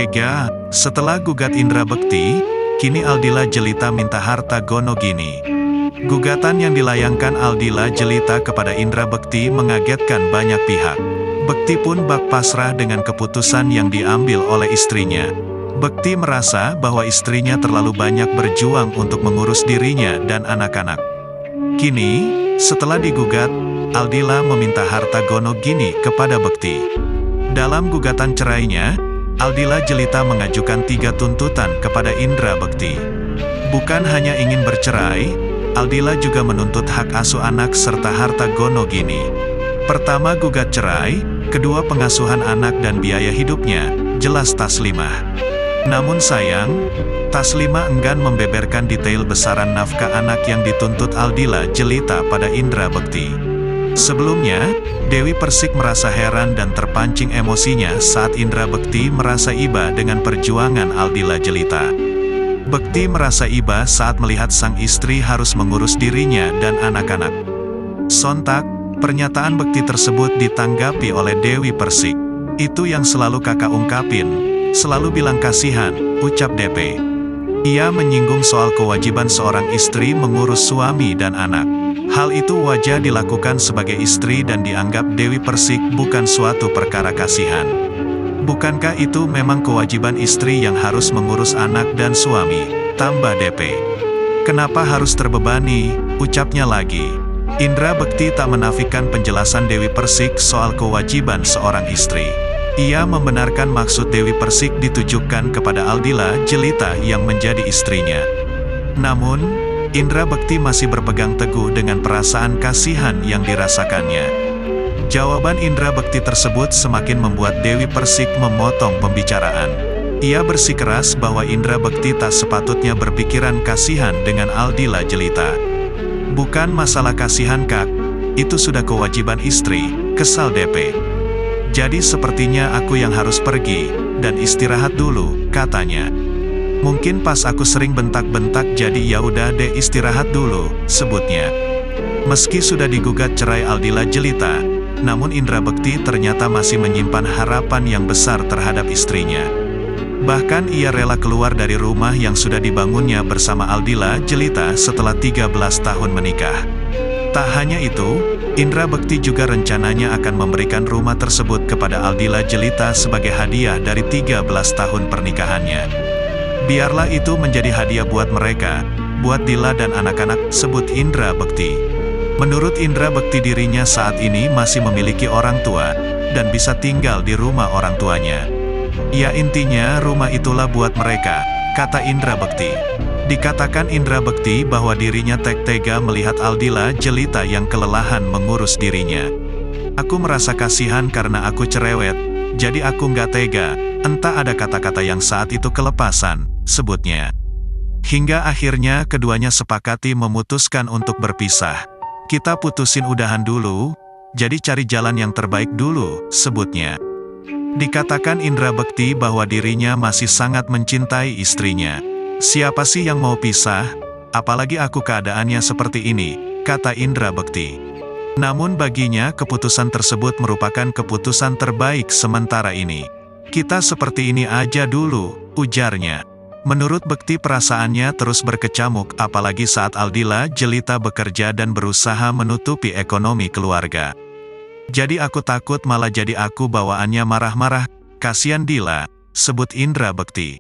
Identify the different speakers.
Speaker 1: Ega, setelah gugat Indra Bekti, kini Aldila Jelita minta harta Gono Gini. Gugatan yang dilayangkan Aldila Jelita kepada Indra Bekti mengagetkan banyak pihak. Bekti pun bak pasrah dengan keputusan yang diambil oleh istrinya. Bekti merasa bahwa istrinya terlalu banyak berjuang untuk mengurus dirinya dan anak-anak. Kini, setelah digugat, Aldila meminta harta Gono Gini kepada Bekti. Dalam gugatan cerainya, Aldila Jelita mengajukan 3 tuntutan kepada Indra Bekti. Bukan hanya ingin bercerai, Aldila juga menuntut hak asuh anak serta harta Gono Gini. Pertama gugat cerai, kedua pengasuhan anak dan biaya hidupnya, jelas Taslimah. Namun sayang, Taslimah enggan membeberkan detail besaran nafkah anak yang dituntut Aldila Jelita pada Indra Bekti. Sebelumnya, Dewi Persik merasa heran dan terpancing emosinya saat Indra Bekti merasa iba dengan perjuangan Aldila Jelita. Bekti merasa iba saat melihat sang istri harus mengurus dirinya dan anak-anak. Sontak, pernyataan Bekti tersebut ditanggapi oleh Dewi Persik. "Itu yang selalu kakak ungkapin, selalu bilang kasihan," ucap DP. Ia menyinggung soal kewajiban seorang istri mengurus suami dan anak. Hal itu wajar dilakukan sebagai istri dan dianggap Dewi Persik bukan suatu perkara kasihan. "Bukankah itu memang kewajiban istri yang harus mengurus anak dan suami?" tambah DP. "Kenapa harus terbebani?" ucapnya lagi. Indra Bekti tak menafikan penjelasan Dewi Persik soal kewajiban seorang istri. Ia membenarkan maksud Dewi Persik ditujukan kepada Aldila Jelita yang menjadi istrinya. Namun, Indra Bekti masih berpegang teguh dengan perasaan kasihan yang dirasakannya. Jawaban Indra Bekti tersebut semakin membuat Dewi Persik memotong pembicaraan. Ia bersikeras bahwa Indra Bekti tak sepatutnya berpikiran kasihan dengan Aldila Jelita. "Bukan masalah kasihan Kak, itu sudah kewajiban istri," kesal DP. "Jadi sepertinya aku yang harus pergi dan istirahat dulu," katanya. "Mungkin pas aku sering bentak-bentak jadi ya udah deh istirahat dulu," sebutnya. Meski sudah digugat cerai Aldila Jelita, namun Indra Bekti ternyata masih menyimpan harapan yang besar terhadap istrinya. Bahkan ia rela keluar dari rumah yang sudah dibangunnya bersama Aldila Jelita setelah 13 tahun menikah. Tak hanya itu, Indra Bekti juga rencananya akan memberikan rumah tersebut kepada Aldila Jelita sebagai hadiah dari 13 tahun pernikahannya. "Biarlah itu menjadi hadiah buat mereka, buat Dila dan anak-anak," sebut Indra Bekti. Menurut Indra Bekti dirinya saat ini masih memiliki orang tua, dan bisa tinggal di rumah orang tuanya. "Ya intinya rumah itulah buat mereka," kata Indra Bekti. Dikatakan Indra Bekti bahwa dirinya tega melihat Aldila Jelita yang kelelahan mengurus dirinya. "Aku merasa kasihan karena aku cerewet, jadi aku nggak tega." Entah ada kata-kata yang saat itu kelepasan, sebutnya. Hingga akhirnya keduanya sepakati memutuskan untuk berpisah. "Kita putusin udahan dulu, jadi cari jalan yang terbaik dulu," sebutnya. Dikatakan Indra Bekti bahwa dirinya masih sangat mencintai istrinya. "Siapa sih yang mau pisah? Apalagi aku keadaannya seperti ini," kata Indra Bekti. Namun baginya keputusan tersebut merupakan keputusan terbaik sementara ini. "Kita seperti ini aja dulu," ujarnya. Menurut Bekti perasaannya terus berkecamuk apalagi saat Aldila Jelita bekerja dan berusaha menutupi ekonomi keluarga. "Jadi aku takut malah jadi aku bawaannya marah-marah, kasihan Dila," sebut Indra Bekti.